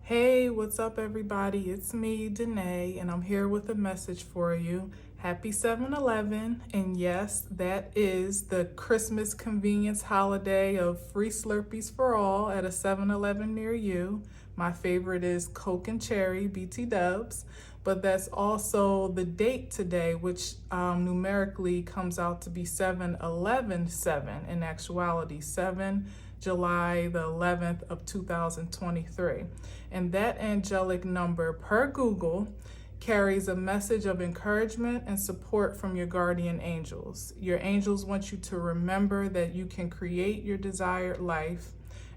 Hey, what's up, everybody? It's me, Danae, and I'm here with a message for you. Happy 7-Eleven, and yes, that is the Christmas convenience holiday of free Slurpees for all at a 7-Eleven near you. My favorite is Coke and Cherry, BT Dubs, but that's also the date today, which numerically comes out to be 7-11-7. In actuality, 7 July the 11th of 2023. And that angelic number per Google carries a message of encouragement and support from your guardian angels. Your angels want you to remember that you can create your desired life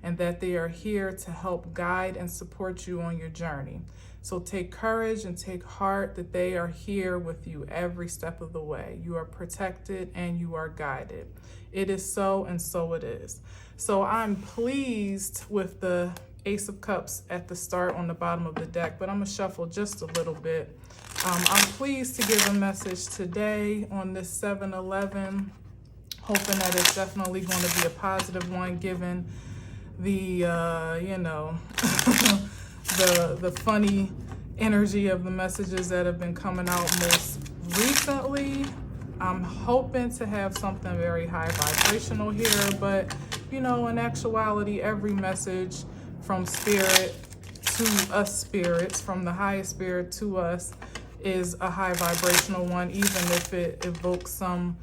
and that they are here to help guide and support you on your journey. So take courage and take heart that they are here with you every step of the way. You are protected and you are guided. It is so, and so it is. So I'm pleased with the Ace of Cups at the start on the bottom of the deck, but I'm gonna shuffle just a little bit. I'm pleased to give a message today on this 7-Eleven, hoping that it's definitely going to be a positive one given the, the funny energy of the messages that have been coming out most recently. I'm hoping to have something very high vibrational here, but in actuality, every message from spirit to us spirits, from the highest spirit to us, is a high vibrational one, even if it evokes some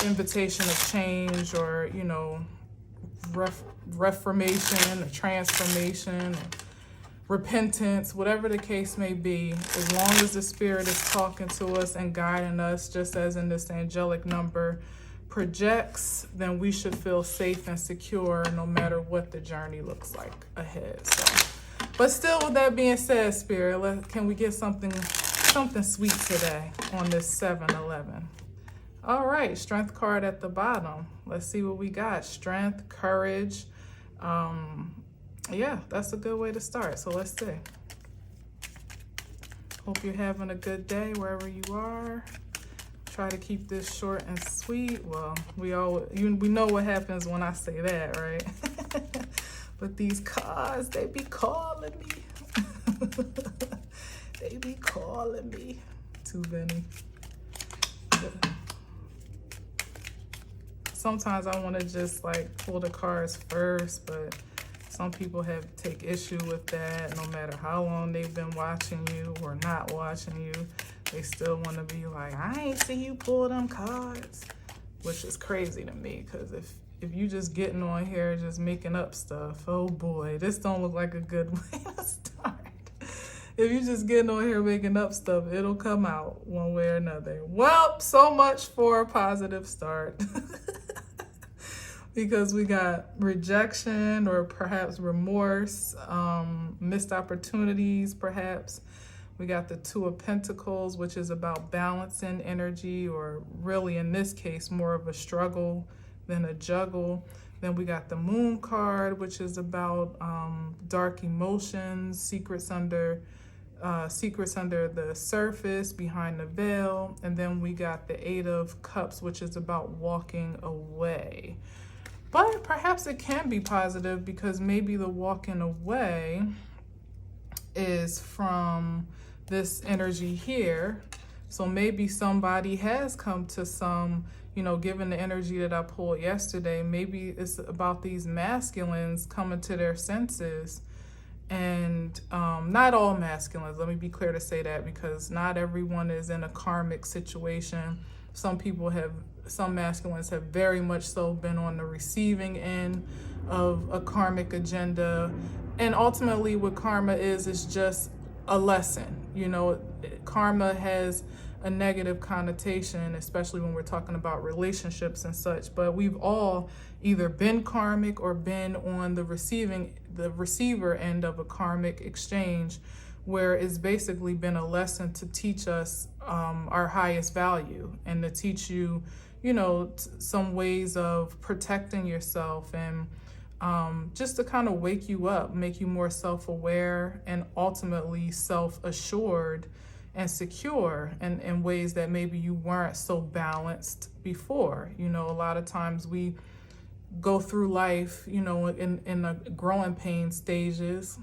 invitation of change or reformation or transformation or repentance, whatever the case may be. As long as the spirit is talking to us and guiding us, just as in this angelic number projects, then we should feel safe and secure no matter what the journey looks like ahead. But still, with that being said, spirit, can we get something sweet today on this 7-Eleven? All right, strength card at the bottom. Let's see what we got. Strength, courage. Yeah, that's a good way to start. So let's see. Hope you're having a good day wherever you are. Try to keep this short and sweet. Well, we know what happens when I say that, right? But these cards, they be calling me. They be calling me. Too many. Sometimes I want to just pull the cards first, but some people take issue with that. No matter how long they've been watching you or not watching you, they still want to be like, I ain't see you pull them cards, which is crazy to me, because if you just getting on here just making up stuff, oh boy, this don't look like a good way to start. If you just getting on here making up stuff, it'll come out one way or another. Well, so much for a positive start. Because we got rejection or perhaps remorse, missed opportunities perhaps. We got the Two of Pentacles, which is about balancing energy, or really in this case, more of a struggle than a juggle. Then we got the Moon card, which is about dark emotions, secrets under the surface, behind the veil. And then we got the Eight of Cups, which is about walking away. But perhaps it can be positive, because maybe the walking away is from this energy here. So maybe somebody has come to some, given the energy that I pulled yesterday, maybe it's about these masculines coming to their senses. And not all masculines, let me be clear to say that, because not everyone is in a karmic situation. Some masculines have very much so been on the receiving end of a karmic agenda. And ultimately what karma is just a lesson. Karma has a negative connotation, especially when we're talking about relationships and such. But we've all either been karmic or been on the receiver end of a karmic exchange, where it's basically been a lesson to teach us our highest value, and to teach you, some ways of protecting yourself, and just to kind of wake you up, make you more self-aware, and ultimately self-assured and secure in ways that maybe you weren't so balanced before. A lot of times we go through life, in the growing pain stages.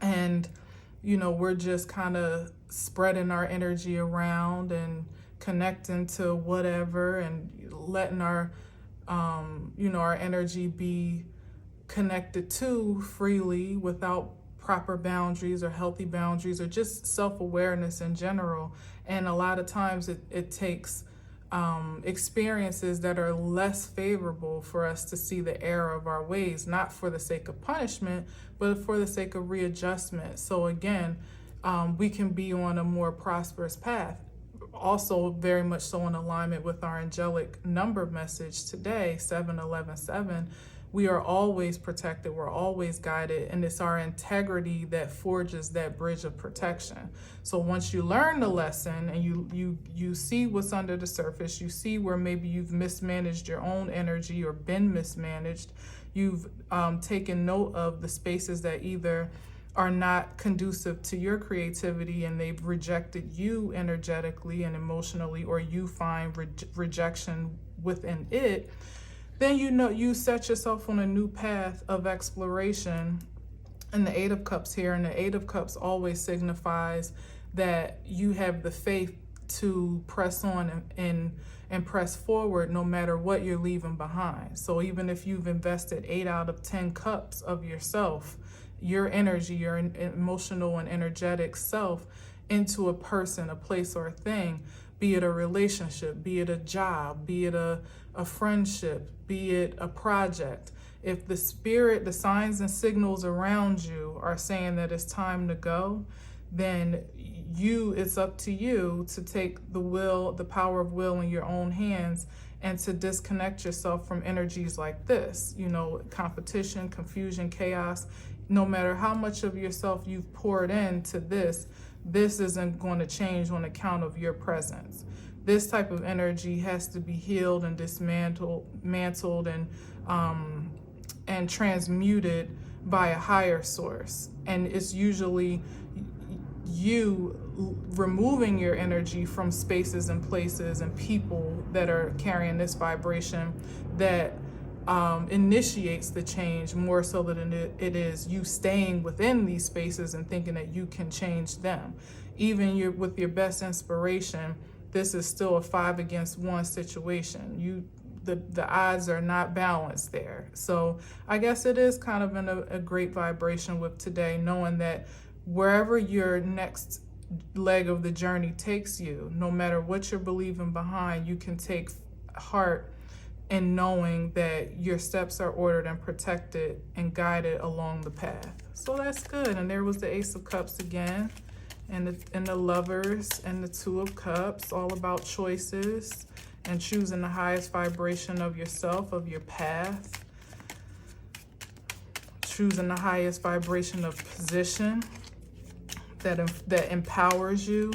And, we're just kind of spreading our energy around and connecting to whatever and letting our, our energy be connected to freely without proper boundaries or healthy boundaries or just self-awareness in general. And a lot of times it takes experiences that are less favorable for us to see the error of our ways, not for the sake of punishment, but for the sake of readjustment. So again, we can be on a more prosperous path. Also very much so in alignment with our angelic number message today, 7117. We are always protected, we're always guided, and it's our integrity that forges that bridge of protection. So once you learn the lesson and you see what's under the surface, you see where maybe you've mismanaged your own energy or been mismanaged, you've taken note of the spaces that either are not conducive to your creativity and they've rejected you energetically and emotionally, or you find rejection within it, then you set yourself on a new path of exploration. And the Eight of Cups here, and the Eight of Cups always signifies that you have the faith to press on and press forward no matter what you're leaving behind. So even if you've invested 8 out of 10 cups of yourself, your energy, your emotional and energetic self into a person, a place, or a thing, be it a relationship, be it a job, be it a friendship, be it a project. If the spirit, the signs and signals around you are saying that it's time to go, then it's up to you to take the power of will in your own hands and to disconnect yourself from energies like this, competition, confusion, chaos. No matter how much of yourself you've poured into this isn't going to change on account of your presence. This type of energy has to be healed and dismantled and transmuted by a higher source. And it's usually you removing your energy from spaces and places and people that are carrying this vibration that initiates the change, more so than it is you staying within these spaces and thinking that you can change them. Even with your best inspiration, this is still a 5 against 1 situation. The odds are not balanced there. So I guess it is kind of in a great vibration with today, knowing that wherever your next leg of the journey takes you, no matter what you're believing behind, you can take heart in knowing that your steps are ordered and protected and guided along the path. So that's good. And there was the Ace of Cups again, and the Lovers and the Two of Cups, all about choices and choosing the highest vibration of yourself, of your path, choosing the highest vibration of position that empowers you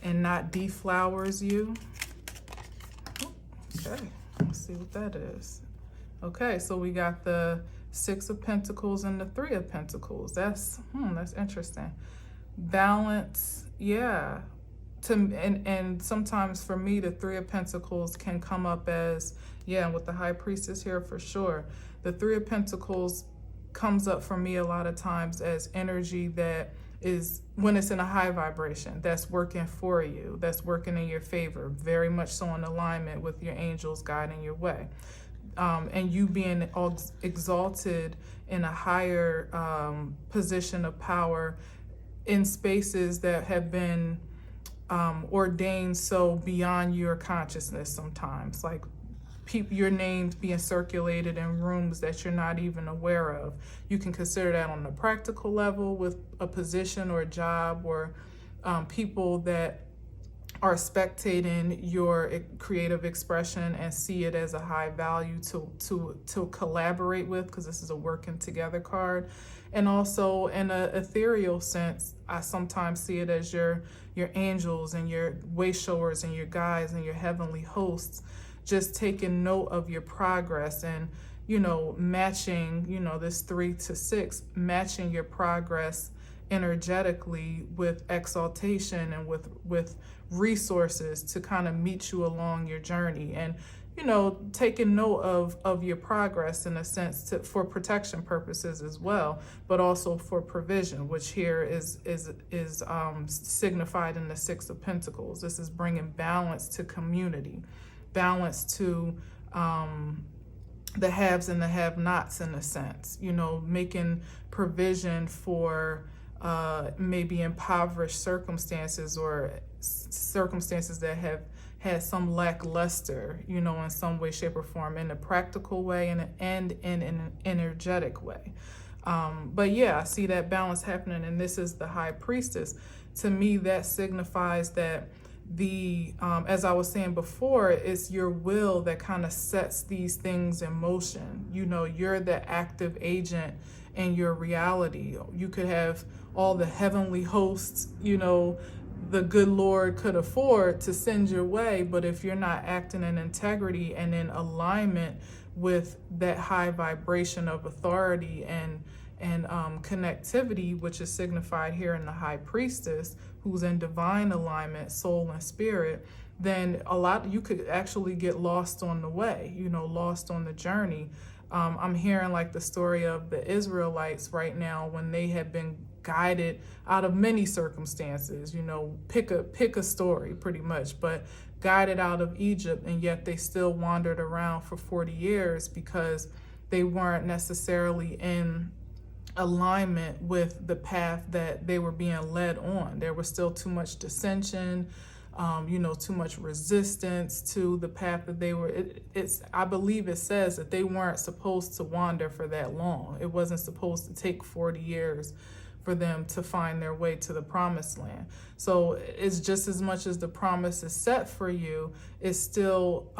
and not deflowers you. Okay, let's see what that is. Okay, so we got the Six of Pentacles and the Three of Pentacles. That's interesting. Balance, yeah. And sometimes for me, the Three of Pentacles can come up as, yeah, with the High Priestess here for sure. The Three of Pentacles comes up for me a lot of times as energy that is, when it's in a high vibration, that's working for you, that's working in your favor, very much so in alignment with your angels guiding your way. And you being exalted in a higher position of power in spaces that have been ordained so beyond your consciousness sometimes, like your names being circulated in rooms that you're not even aware of. You can consider that on a practical level with a position or a job, or people that are spectating your creative expression and see it as a high value to collaborate with, because this is a working together card. And also in an ethereal sense, I sometimes see it as your angels and your way showers and your guides and your heavenly hosts, just taking note of your progress and, matching, this 3 to 6, matching your progress energetically with exaltation and with resources to kind of meet you along your journey. And taking note of your progress in a sense for protection purposes as well, but also for provision, which here is signified in the Six of Pentacles. This is bringing balance to community, balance to the haves and the have-nots in a sense, making provision for maybe impoverished circumstances or circumstances that have had some lackluster, in some way, shape, or form, in a practical way and in an energetic way. But yeah, I see that balance happening, and this is the High Priestess. To me, that signifies that as I was saying before, it's your will that kind of sets these things in motion. You're the active agent in your reality. You could have all the heavenly hosts, the good Lord could afford to send your way, but if you're not acting in integrity and in alignment with that high vibration of authority and connectivity, which is signified here in the High Priestess, who's in divine alignment, soul and spirit, then you could actually get lost on the way, lost on the journey. I'm hearing like the story of the Israelites right now when they have been guided out of many circumstances, pick a story pretty much, but guided out of Egypt, and yet they still wandered around for 40 years because they weren't necessarily in alignment with the path that they were being led on. There was still too much dissension, too much resistance to the path that they were. I believe it says that they weren't supposed to wander for that long. It wasn't supposed to take 40 years for them to find their way to the promised land. So it's just as much as the promise is set for you, it still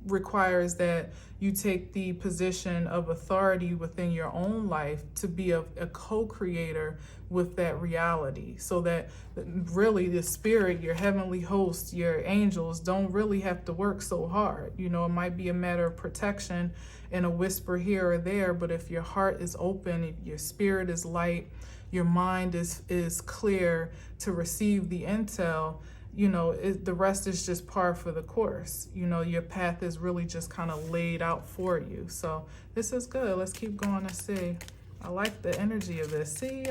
requires that you take the position of authority within your own life to be a co-creator with that reality, so that really the spirit, your heavenly hosts, your angels don't really have to work so hard. It might be a matter of protection and a whisper here or there, but if your heart is open, if your spirit is light, your mind is clear to receive the intel, the rest is just par for the course. Your path is really just kind of laid out for you. So this is good. Let's keep going and see. I like the energy of this. See,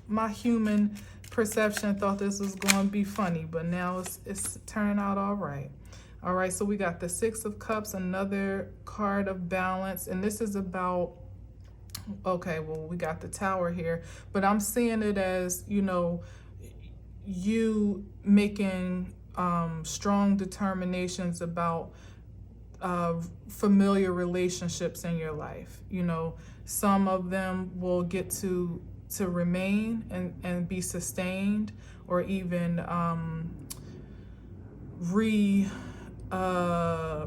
my human perception thought this was going to be funny, but now it's turning out all right. All right, so we got the Six of Cups, another card of balance, and this is about, okay, well, we got the Tower here, but I'm seeing it as, you making strong determinations about familiar relationships in your life. Some of them will get to remain and be sustained, or even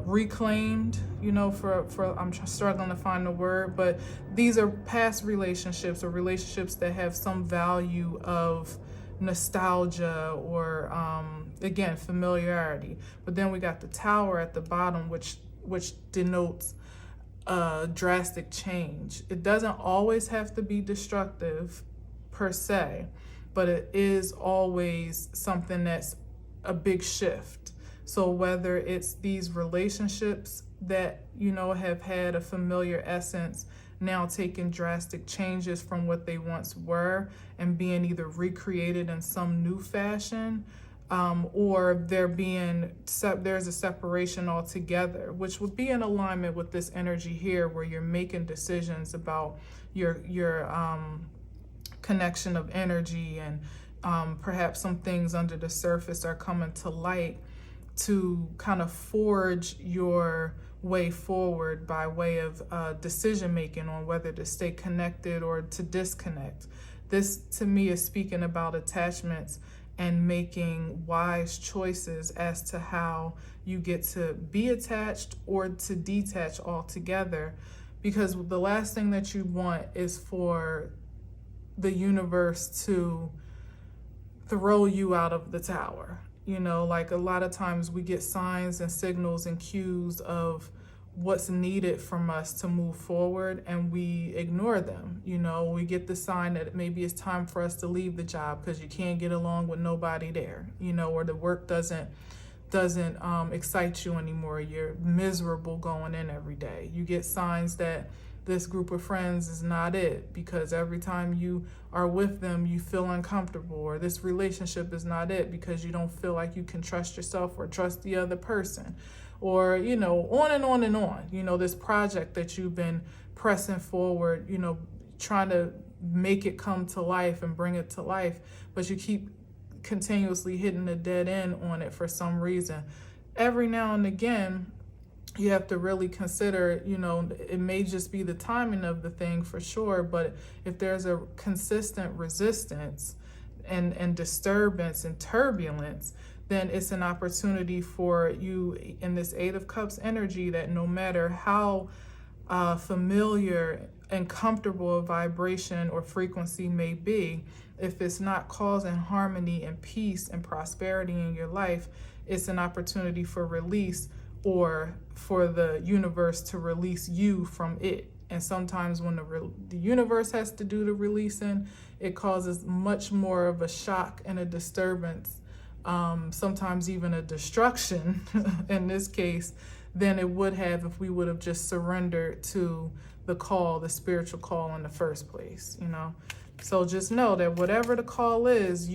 reclaimed, I'm struggling to find the word, but these are past relationships or relationships that have some value of nostalgia or again, familiarity. But then we got the Tower at the bottom, which denotes drastic change. It doesn't always have to be destructive per se, but it is always something that's a big shift. So whether it's these relationships that, have had a familiar essence, now taking drastic changes from what they once were and being either recreated in some new fashion, or there's a separation altogether, which would be in alignment with this energy here, where you're making decisions about your connection of energy, and perhaps some things under the surface are coming to light to kind of forge your way forward by way of decision making on whether to stay connected or to disconnect. This to me is speaking about attachments and making wise choices as to how you get to be attached or to detach altogether, because the last thing that you want is for the universe to throw you out of the tower. Like a lot of times we get signs and signals and cues of what's needed from us to move forward, and we ignore them. We get the sign that maybe it's time for us to leave the job because you can't get along with nobody there, or the work doesn't doesn't excite you anymore. You're miserable going in every day. You get signs that this group of friends is not it, because every time you are with them, you feel uncomfortable, or this relationship is not it because you don't feel like you can trust yourself or trust the other person, or, you know, on and on and on. You know, this project that you've been pressing forward, you know, trying to make it come to life and bring it to life, but you keep continuously hitting a dead end on it for some reason. Every now and again, you have to really consider, you know, it may just be the timing of the thing for sure, but if there's a consistent resistance and disturbance and turbulence, then it's an opportunity for you in this Eight of Cups energy that no matter how familiar and comfortable a vibration or frequency may be, if it's not causing harmony and peace and prosperity in your life, it's an opportunity for release, or for the universe to release you from it. And sometimes when the universe has to do the releasing, it causes much more of a shock and a disturbance, sometimes even a destruction in this case, than it would have if we would have just surrendered to the call, the spiritual call in the first place, you know? So just know that whatever the call is,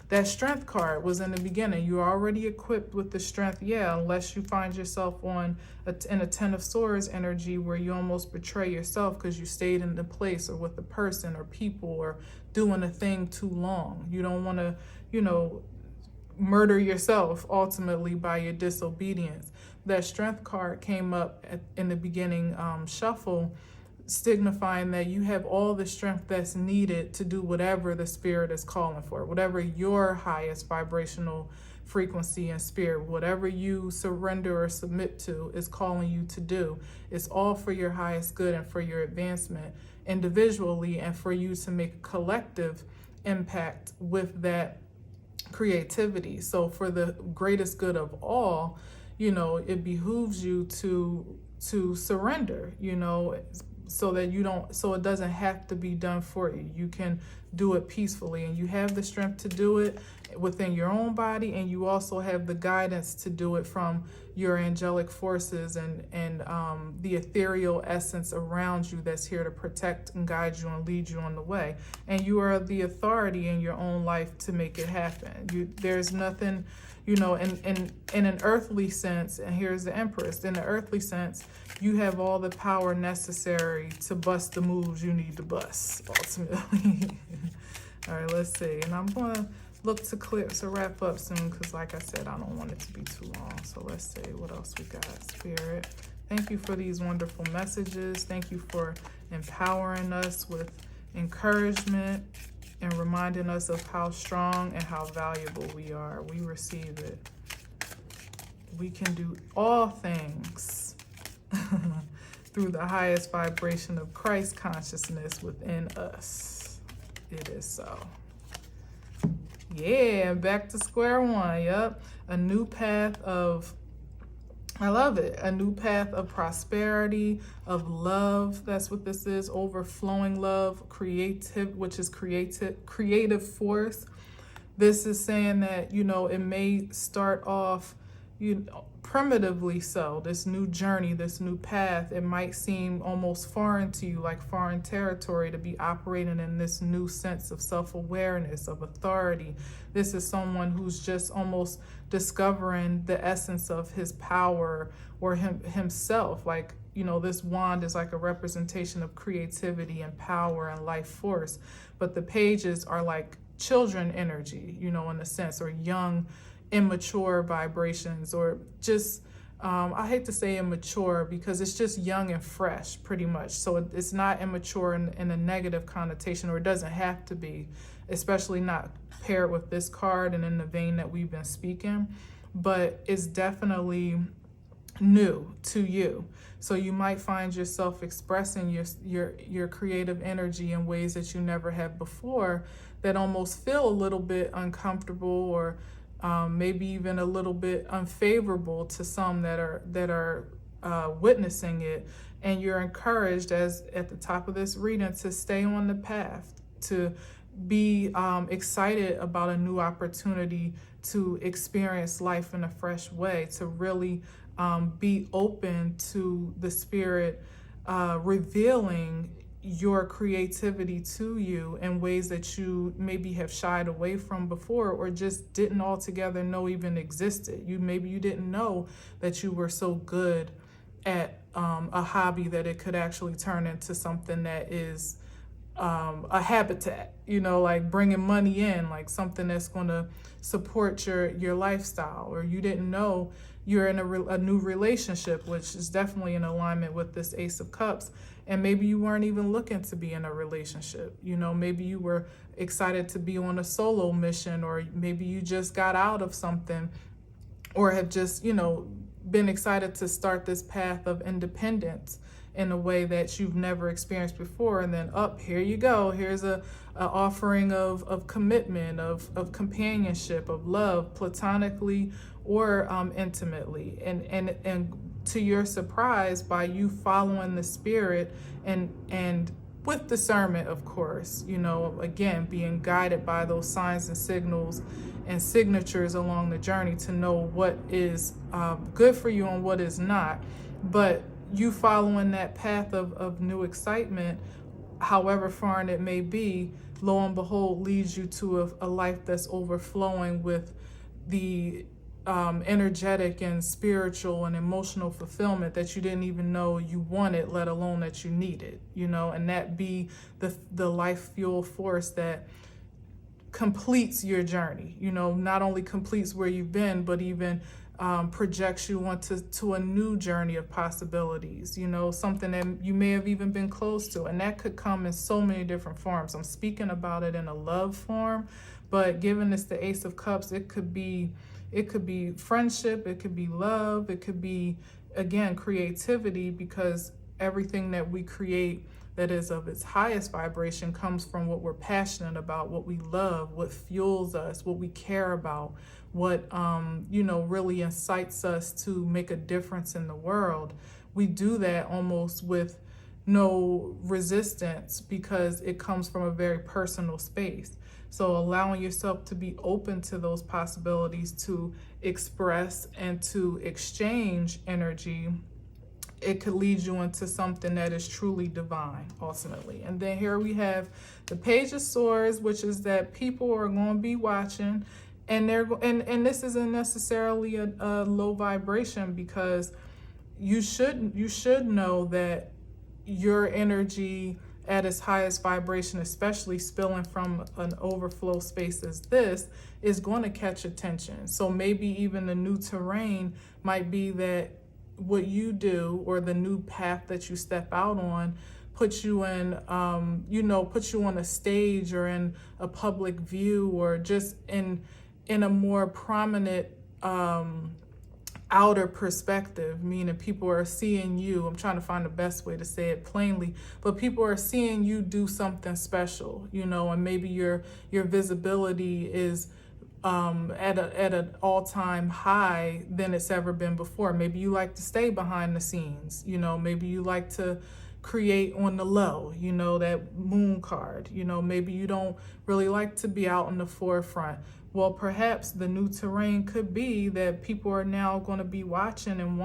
that strength card was in the beginning. You're already equipped with the strength, yeah, unless you find yourself in a Ten of Swords energy where you almost betray yourself because you stayed in the place or with the person or people or doing a thing too long. You don't want to, you know, murder yourself ultimately by your disobedience. That strength card came up in the beginning shuffle, signifying that you have all the strength that's needed to do whatever the spirit is calling for, whatever your highest vibrational frequency and spirit, whatever you surrender or submit to is calling you to do. It's all for your highest good and for your advancement individually, and for you to make a collective impact with that creativity. So for the greatest good of all, you know, it behooves you to surrender, you know, so that so it doesn't have to be done for you. You can do it peacefully, and you have the strength to do it within your own body, and you also have the guidance to do it from your angelic forces and the ethereal essence around you that's here to protect and guide you and lead you on the way. And you are the authority in your own life to make it happen. There's nothing, you know, in an earthly sense, and here's the Empress, in the earthly sense, you have all the power necessary to bust the moves you need to bust, ultimately. All right, let's see. And I'm going to look to wrap up soon, because like I said, I don't want it to be too long. So let's see what else we got. Spirit, thank you for these wonderful messages. Thank you for empowering us with encouragement and reminding us of how strong and how valuable we are. We receive it. We can do all things through the highest vibration of Christ consciousness within us. It is so. Yeah, back to square one. Yep. A new path of, I love it, a new path of prosperity, of love. That's what this is, overflowing love, which is creative force. This is saying that, you know, it may start off, primitively so, this new journey, this new path. It might seem almost foreign to you, like foreign territory, to be operating in this new sense of self-awareness, of authority. This is someone who's just almost discovering the essence of his power or himself. Like, you know, this wand is like a representation of creativity and power and life force, but the pages are like children energy, you know, in a sense, or young, immature vibrations, or just I hate to say immature because it's just young and fresh pretty much. So it's not immature in a negative connotation, or it doesn't have to be, especially not paired with this card and in the vein that we've been speaking, but it's definitely new to you. So you might find yourself expressing your creative energy in ways that you never have before, that almost feel a little bit uncomfortable, or maybe even a little bit unfavorable to some that are witnessing it. And you're encouraged, as at the top of this reading, to stay on the path, to be excited about a new opportunity to experience life in a fresh way, to really be open to the Spirit revealing your creativity to you in ways that you maybe have shied away from before, or just didn't altogether know even existed. Maybe you didn't know that you were so good at a hobby that it could actually turn into something that is a habitat, like bringing money in, like something that's going to support your lifestyle. Or you didn't know you're in a new relationship, which is definitely in alignment with this Ace of Cups. And maybe you weren't even looking to be in a relationship. Maybe you were excited to be on a solo mission, or maybe you just got out of something, or have just, been excited to start this path of independence in a way that you've never experienced before. And then here you go. Here's a offering of commitment, of companionship, of love, platonically or intimately. And to your surprise, by you following the Spirit and with discernment, of course, again, being guided by those signs and signals and signatures along the journey to know what is good for you and what is not. But you following that path of new excitement, however foreign it may be, lo and behold, leads you to a life that's overflowing with the energetic and spiritual and emotional fulfillment that you didn't even know you wanted, let alone that you needed, and that be the life fuel force that completes your journey, not only completes where you've been, but even projects you onto a new journey of possibilities, something that you may have even been close to. And that could come in so many different forms. I'm speaking about it in a love form, but given it's the Ace of Cups, it could be friendship, it could be love, it could be, again, creativity, because everything that we create that is of its highest vibration comes from what we're passionate about, what we love, what fuels us, what we care about, what really incites us to make a difference in the world. We do that almost with no resistance because it comes from a very personal space. So allowing yourself to be open to those possibilities, to express and to exchange energy, it could lead you into something that is truly divine, ultimately. And then here we have the Page of Swords, which is that people are going to be watching, and this isn't necessarily a low vibration, because you should know that your energy at its highest vibration, especially spilling from an overflow space as this, is going to catch attention. So maybe even the new terrain might be that what you do, or the new path that you step out on, puts you in, puts you on a stage or in a public view, or just in a more prominent outer perspective, meaning people are seeing you. I'm trying to find the best way to say it plainly, but people are seeing you do something special, and maybe your visibility is at an all-time high than it's ever been before. Maybe you like to stay behind the scenes, maybe you like to create on the low, that moon card, maybe you don't really like to be out in the forefront. Well, perhaps the new terrain could be that people are now going to be watching and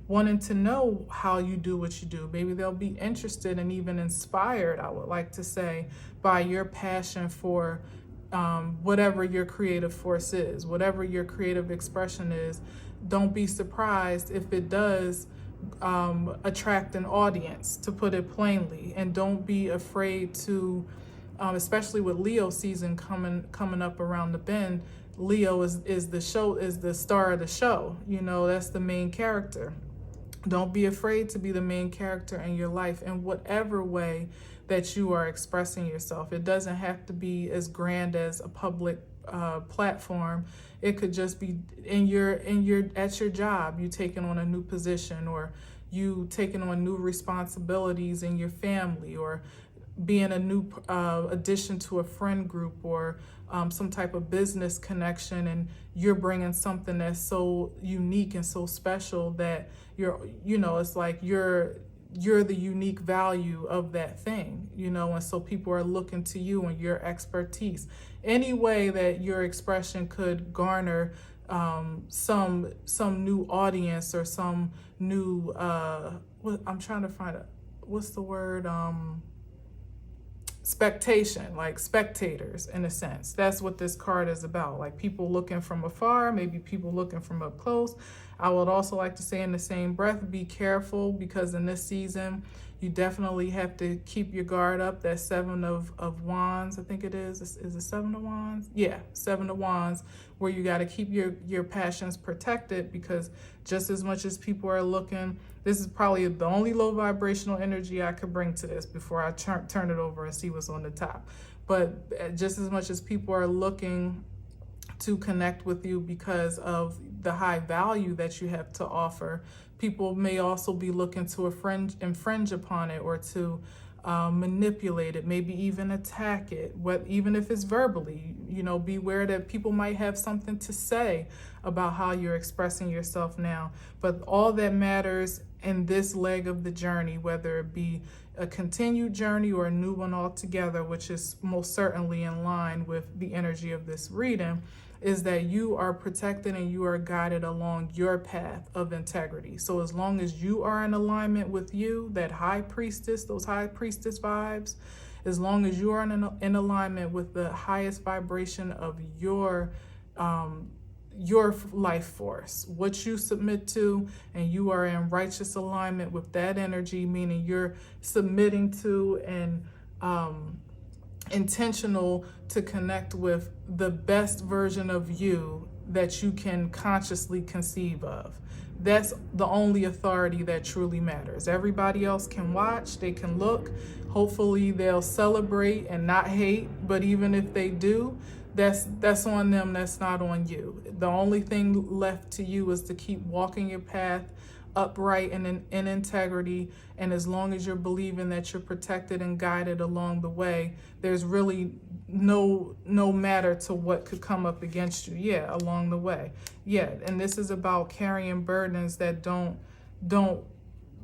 wanting to know how you do what you do. Maybe they'll be interested and even inspired, I would like to say, by your passion for whatever your creative force is, whatever your creative expression is. Don't be surprised if it does attract an audience, to put it plainly. And don't be afraid to, especially with Leo season coming up around the bend. Leo is the star of the show. That's the main character. Don't be afraid to be the main character in your life in whatever way that you are expressing yourself. It doesn't have to be as grand as a public platform. It could just be at your job, you taking on a new position, or you taking on new responsibilities in your family, or being a new addition to a friend group, or some type of business connection, and you're bringing something that's so unique and so special that it's like you're you're the unique value of that thing, you know, and so people are looking to you and your expertise. Any way that your expression could garner some new audience or some new I'm trying to find what's the word, spectation, like spectators in a sense. That's what this card is about, like people looking from afar, maybe people looking from up close. I would also like to say in the same breath, be careful, because in this season you definitely have to keep your guard up. That Seven of Wands, I think it is it Seven of Wands? Yeah, Seven of Wands, where you got to keep your passions protected, because just as much as people are looking, this is probably the only low vibrational energy I could bring to this before I turn it over and see what's on the top. But just as much as people are looking to connect with you because of the high value that you have to offer, people may also be looking to infringe upon it, or to manipulate it, maybe even attack it, even if it's verbally. You know, beware that people might have something to say about how you're expressing yourself now. But all that matters in this leg of the journey, whether it be a continued journey or a new one altogether, which is most certainly in line with the energy of this reading, is that you are protected and you are guided along your path of integrity. So as long as you are in alignment with you, that high priestess, those high priestess vibes, as long as you are in alignment with the highest vibration of your life force, what you submit to, and you are in righteous alignment with that energy, meaning you're submitting to and intentional to connect with the best version of you that you can consciously conceive of. That's the only authority that truly matters. Everybody else can watch, they can look, hopefully they'll celebrate and not hate, but even if they do, that's on them, that's not on you. The only thing left to you is to keep walking your path upright and in integrity, and as long as you're believing that you're protected and guided along the way, there's really no matter to what could come up against you, along the way. And this is about carrying burdens that don't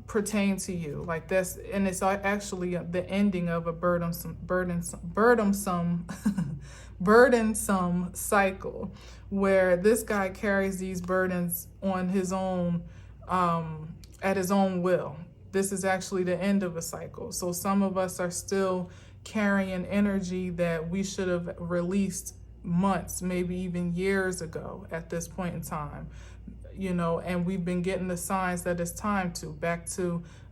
pertain to you, like this, and it's actually the ending of a burdensome burdensome cycle, where this guy carries these burdens on his own, at his own will. This is actually the end of a cycle. So some of us are still carrying energy that we should have released months, maybe even years ago at this point in time, you know, and we've been getting the signs that it's time to,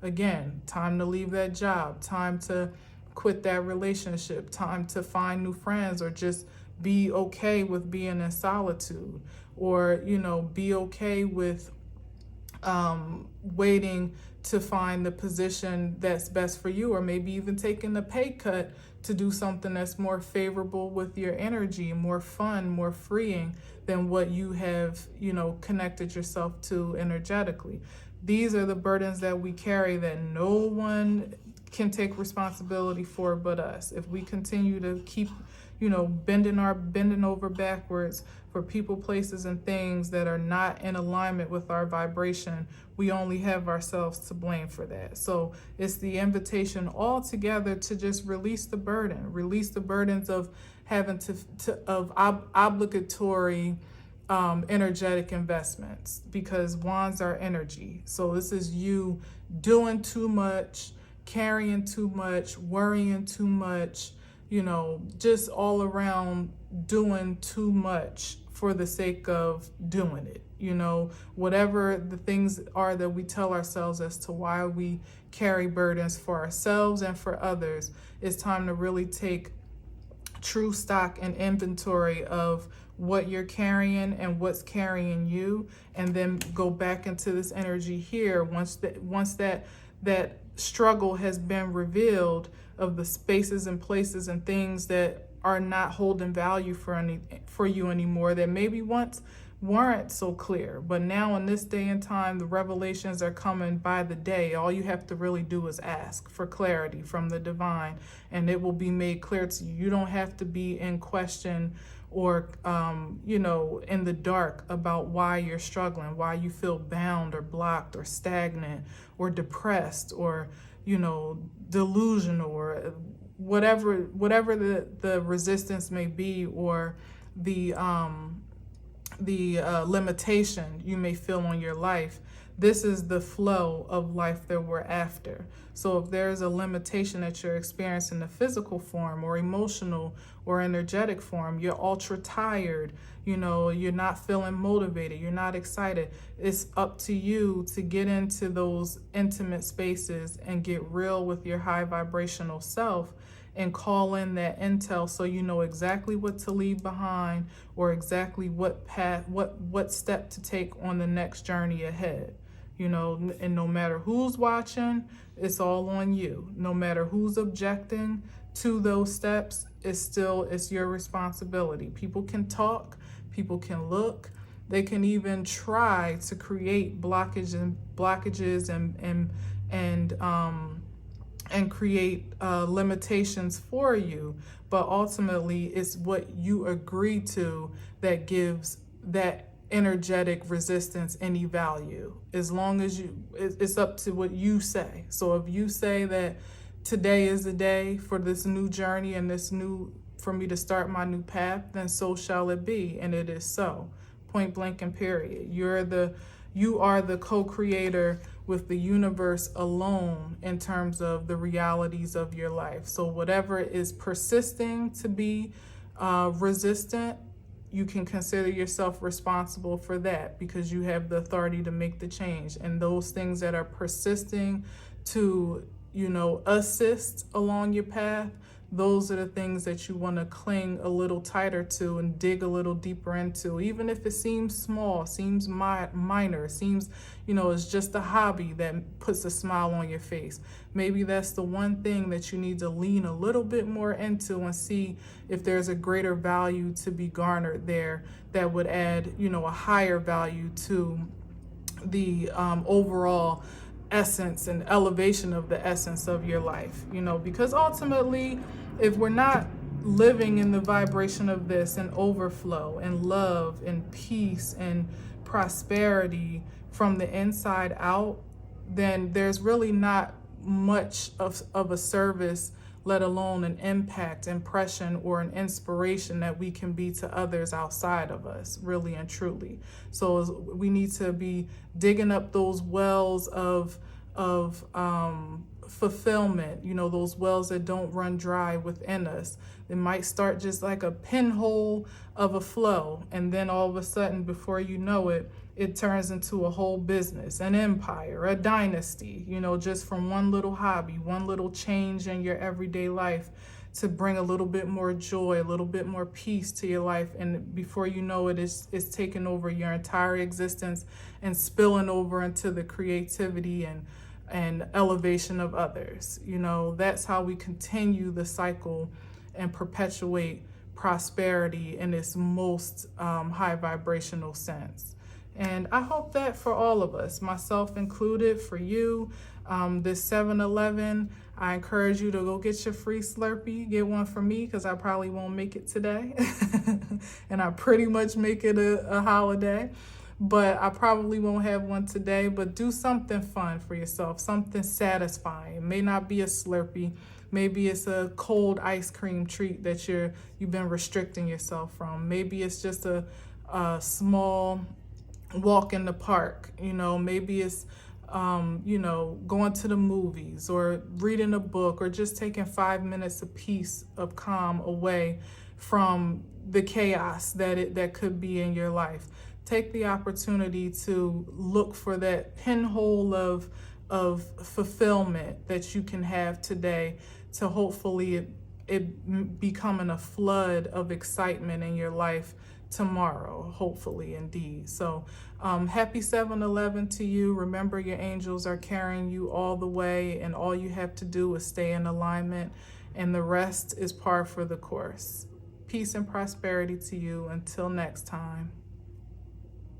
again, time to leave that job, time to quit that relationship, time to find new friends, or just be okay with being in solitude, or, you know, be okay with waiting to find the position that's best for you, or maybe even taking a pay cut to do something that's more favorable with your energy, more fun, more freeing than what you have, you know, connected yourself to energetically. These are the burdens that we carry that no one can take responsibility for but us. If we continue to keep, you know, bending over backwards for people, places, and things that are not in alignment with our vibration, we only have ourselves to blame for that. So it's the invitation all together to just release the burdens of having obligatory energetic investments, because wands are energy. So this is you doing too much, carrying too much, worrying too much, you know, just all around doing too much for the sake of doing it. You know, whatever the things are that we tell ourselves as to why we carry burdens for ourselves and for others, it's time to really take true stock and inventory of what you're carrying and what's carrying you, and then go back into this energy here once that struggle has been revealed, of the spaces and places and things that are not holding value for you anymore, that maybe once weren't so clear, but now in this day and time the revelations are coming by the day. All you have to really do is ask for clarity from the divine, and it will be made clear to you. You don't have to be in question or, you know, in the dark about why you're struggling, why you feel bound or blocked or stagnant or depressed or, you know, delusional or whatever the resistance may be, or the limitation you may feel on your life. This is the flow of life that we're after. So if there's a limitation that you're experiencing in the physical form or emotional or energetic form, you're ultra tired, you know, you're not feeling motivated, you're not excited, it's up to you to get into those intimate spaces and get real with your high vibrational self and call in that intel so you know exactly what to leave behind or exactly what path, what step to take on the next journey ahead. You know, and no matter who's watching, it's all on you. No matter who's objecting to those steps, it's your responsibility. People can talk, people can look, they can even try to create blockages and create limitations for you, but ultimately it's what you agree to that gives that energetic resistance any value. As long as it's up to what you say. So if you say that today is the day for this new journey and for me to start my new path, then so shall it be, and it is so. Point blank and period. You are the co-creator with the universe alone in terms of the realities of your life. So whatever is persisting to be resistant, you can consider yourself responsible for that because you have the authority to make the change. And those things that are persisting to, you know, assist along your path, those are the things that you want to cling a little tighter to and dig a little deeper into, even if it seems small, seems minor, seems, you know, it's just a hobby that puts a smile on your face. Maybe that's the one thing that you need to lean a little bit more into and see if there's a greater value to be garnered there that would add, you know, a higher value to the overall essence and elevation of the essence of your life, you know, because ultimately, if we're not living in the vibration of this and overflow and love and peace and prosperity from the inside out, then there's really not much of a service, let alone an impact, impression, or an inspiration that we can be to others outside of us, really and truly. So we need to be digging up those wells of fulfillment, you know, those wells that don't run dry within us. It might start just like a pinhole of a flow, and then all of a sudden, before you know it, it turns into a whole business, an empire, a dynasty, you know, just from one little hobby, one little change in your everyday life to bring a little bit more joy, a little bit more peace to your life. And before you know it, it's taken over your entire existence and spilling over into the creativity and elevation of others. You know, that's how we continue the cycle and perpetuate prosperity in its most high vibrational sense. And I hope that for all of us, myself included, for you, this 7-Eleven, I encourage you to go get your free Slurpee. Get one for me because I probably won't make it today. And I pretty much make it a holiday. But I probably won't have one today. But do something fun for yourself, something satisfying. It may not be a Slurpee. Maybe it's a cold ice cream treat that you've been restricting yourself from. Maybe it's just a small walk in the park. You know, maybe it's you know, going to the movies or reading a book or just taking 5 minutes of peace, of calm away from the chaos that could be in your life. Take the opportunity to look for that pinhole of fulfillment that you can have today, to hopefully it becoming a flood of excitement in your life tomorrow, hopefully, indeed. So happy 7-Eleven to you. Remember, your angels are carrying you all the way, and all you have to do is stay in alignment, and the rest is par for the course. Peace and prosperity to you. Until next time.